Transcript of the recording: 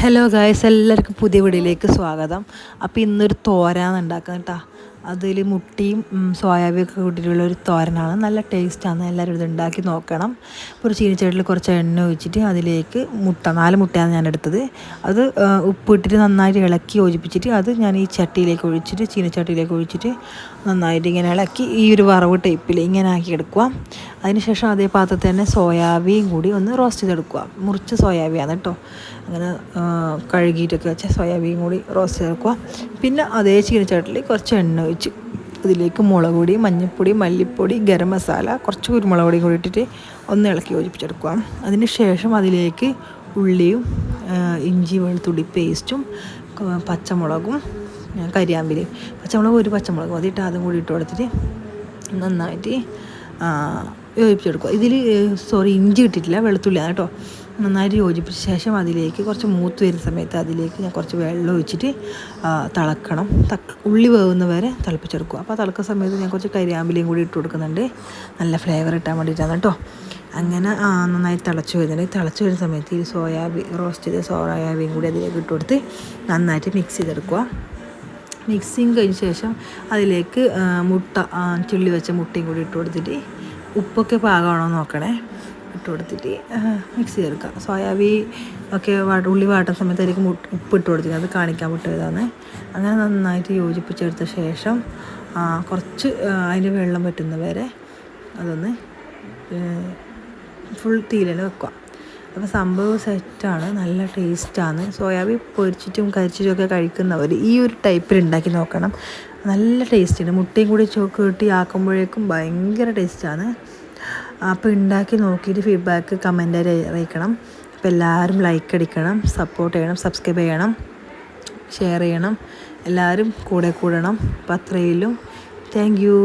Hello guys, എല്ലാവർക്കും പുതിയ വീഡിയോയിലേക്ക് സ്വാഗതം. അപ്പോൾ ഇന്നൊരു തോരനാണ് ഉണ്ടാക്കുന്നത് കേട്ടോ. അതിൽ മുട്ടയും സോയാബീനൊക്കെ കൂട്ടിയിട്ടുള്ള ഒരു തോരനാണ്. നല്ല ടേസ്റ്റാണ്. എല്ലാവരും ഇത് ഉണ്ടാക്കി നോക്കണം. ഒരു ചീനിച്ചട്ടിയിൽ കുറച്ച് എണ്ണ ഒഴിച്ചിട്ട് അതിലേക്ക് 4 മുട്ടയാണ് ഞാൻ എടുത്തത്. അത് ഉപ്പിട്ടിട്ട് നന്നായിട്ട് ഇളക്കി യോജിപ്പിച്ചിട്ട് അത് ഞാൻ ഈ ചട്ടിയിലേക്ക് ഒഴിച്ചിട്ട് ചീനിച്ചട്ടിയിലേക്ക് ഒഴിച്ചിട്ട് നന്നായിട്ട് ഇങ്ങനെ ഇളക്കി ഈ ഒരു വറവ് ടൈപ്പിൽ ഇങ്ങനെ ആക്കി എടുക്കുക. അതിനുശേഷം അതേ പാത്രത്തിൽ തന്നെ സോയാബീൻ കൂടി ഒന്ന് റോസ്റ്റ് ചെയ്തെടുക്കുക. മുറിച്ച സോയാബീനാണ് കേട്ടോ. അങ്ങനെ കഴുകിയിട്ടൊക്കെ വെച്ച സോയാബീൻ കൂടി റോസ്റ്റ് ചെയ്തെടുക്കുക. പിന്നെ അതേ ചീനിച്ചട്ടിയിൽ കുറച്ച് എണ്ണ ഒഴിച്ച് അതിലേക്ക് മുളക് പൊടി, മഞ്ഞൾപ്പൊടി, മല്ലിപ്പൊടി, ഗരം മസാല, കുറച്ച് കുരുമുളക് പൊടി കൂടി ഇട്ടിട്ട് ഒന്ന് ഇളക്കി യോജിപ്പിച്ചെടുക്കുക. അതിന് ശേഷം അതിലേക്ക് ഉള്ളിയും ഇഞ്ചി വെളുത്തുള്ളി പേസ്റ്റും പച്ചമുളകും കരിയാമ്പിലയും ഒരു പച്ചമുളകും അതിട്ട് അതും കൂടി ഇട്ട് കൊടുത്തിട്ട് നന്നായിട്ട് യോജിപ്പിച്ചെടുക്കുക. ഇതിൽ ഇഞ്ചി ഇട്ടിട്ടില്ല, വെളുത്തുള്ളിയാണ് കേട്ടോ. നന്നായിട്ട് യോജിപ്പിച്ച ശേഷം അതിലേക്ക് കുറച്ച് മൂത്ത് വരുന്ന സമയത്ത് അതിലേക്ക് ഞാൻ കുറച്ച് വെള്ളം ഒഴിച്ചിട്ട് തിളക്കണം. ഉള്ളി വേവുന്ന വരെ തിളപ്പിച്ചെടുക്കുക. അപ്പോൾ തിളക്കുന്ന സമയത്ത് ഞാൻ കുറച്ച് കരിയാമ്പിലയും കൂടി ഇട്ട് കൊടുക്കുന്നുണ്ട്, നല്ല ഫ്ലേവർ ഇട്ടാൻ വേണ്ടിയിട്ടാണ് കേട്ടോ. അങ്ങനെ നന്നായി തിളച്ച് വരുന്ന സമയത്ത് ഈ റോസ്റ്റ് ചെയ്ത സോയാബീൻ കൂടി അതിലേക്ക് ഇട്ട് കൊടുത്ത് നന്നായിട്ട് മിക്സ് ചെയ്തെടുക്കുക. മിക്സിങ് കഴിഞ്ഞ ശേഷം അതിലേക്ക് ചുള്ളി വെച്ച മുട്ടയും കൂടി ഇട്ട് കൊടുത്തിട്ട് ഉപ്പൊക്കെ പാകമാണോ നോക്കണേ, ഇട്ട് കൊടുത്തിട്ട് മിക്സ് ചെയ്തെടുക്കുക. സോയാബീൻ ഒക്കെ ഉള്ളി വാട്ടുന്ന സമയത്ത് അതിലേക്ക് ഉപ്പ് ഇട്ട് കൊടുത്തിട്ട് അത് കാണിക്കാൻ വിട്ടതാണ്. അങ്ങനെ നന്നായിട്ട് യോജിപ്പിച്ചെടുത്ത ശേഷം കുറച്ച് അതിൻ്റെ വെള്ളം പറ്റുന്നവരെ അതൊന്ന് ഫുൾ തീയിൽ വെക്കുക. അപ്പോൾ സംഭവം സെറ്റാണ്, നല്ല ടേസ്റ്റാണ്. സോയാബീൻ പൊരിച്ചിട്ടും കരിച്ചിട്ടും ഒക്കെ കഴിക്കുന്നവർ ഈ ഒരു ടൈപ്പിൽ ഉണ്ടാക്കി നോക്കണം. നല്ല ടേസ്റ്റുണ്ട്. മുട്ടയും കൂടി കൂട്ടി ആക്കുമ്പോഴേക്കും ഭയങ്കര ടേസ്റ്റാണ്. അപ്പോൾ ഉണ്ടാക്കി നോക്കിയിട്ട് ഫീഡ്ബാക്ക് കമൻറ്റായി അറിയിക്കണം. അപ്പോൾ എല്ലാവരും ലൈക്ക് അടിക്കണം, സപ്പോർട്ട് ചെയ്യണം, സബ്സ്ക്രൈബ് ചെയ്യണം, ഷെയർ ചെയ്യണം. എല്ലാവരും കൂടെ കൂടണം. അപ്പോൾ അത്രയും. Thank you.